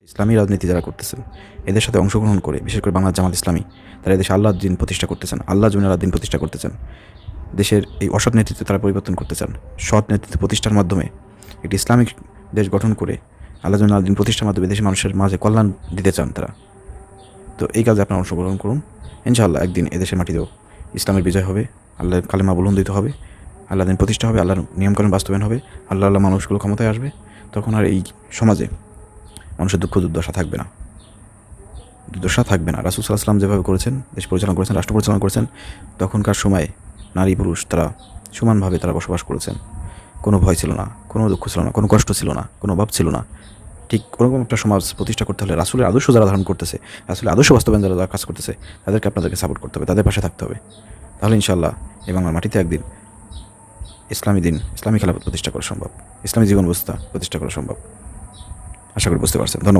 ইসলামী রাজনীতি যারা করতেছেন, এদের সাথে অংশগ্রহণ করে, বিশেষ করে বাংলার জামাত ইসলামী, তারা এদেশে আল্লাহর দিন প্রতিষ্ঠা করতে চান, আল্লাহ জমিনের দিন প্রতিষ্ঠা করতে চান। দেশের এই অসৎ নেতৃত্ব তারা পরিবর্তন করতে চান। সৎ নেতৃত্ব প্রতিষ্ঠার মাধ্যমে একটি ইসলামিক দেশ গঠন করে আল্লাহ জমিনের দিন প্রতিষ্ঠার মাধ্যমে দেশের মানুষের মাঝে কল্যাণ দিতে চান তারা। তো এই কাজে আপনারা অংশগ্রহণ করুন। ইনশাআল্লাহ একদিন এদেশের মাটিতেও ইসলামের বিজয় হবে, আল্লাহর কালেমা বুলন্দিত হবে, আল্লাহ দিন প্রতিষ্ঠা হবে, আল্লাহর নিয়মকানুন বাস্তবায়ন হবে, আল্লাহ মানুষগুলো ক্ষমতায় আসবে। তখন আর এই সমাজে মানুষের দুঃখ দুর্দশা থাকবে না, দুর্দশা থাকবে না। রাসূল সাল্লাল্লাহু আলাইহি ওয়াসাল্লাম যেভাবে করেছেন, দেশ পরিচালনা করেছেন, রাষ্ট্র পরিচালনা করেছেন, তখনকার সময়ে নারী পুরুষ তারা সমানভাবে তারা বসবাস করেছেন। কোনো ভয় ছিল না, কোনো দুঃখ ছিল না, কোনো কষ্ট ছিল না, কোনো অভাব ছিল না। ঠিক ওরকম একটা সমাজ প্রতিষ্ঠা করতে হলে রাসূলের আদর্শ যারা ধারণ করতেছে, রাসূলের আদর্শ বাস্তবায়ন যারা কাজ করতেছে, তাদেরকে আপনাদেরকে সাপোর্ট করতে হবে, তাদের পাশে থাকতে হবে। তাহলে ইনশাআল্লাহ এই বাংলার মাটিতে একদিন ইসলামী দিন, ইসলামী খেলাফত প্রতিষ্ঠা করা সম্ভব, ইসলামী জীবন ব্যবস্থা প্রতিষ্ঠা করা সম্ভব। আশা করি বুঝতে পারছেন। ধন্যবাদ।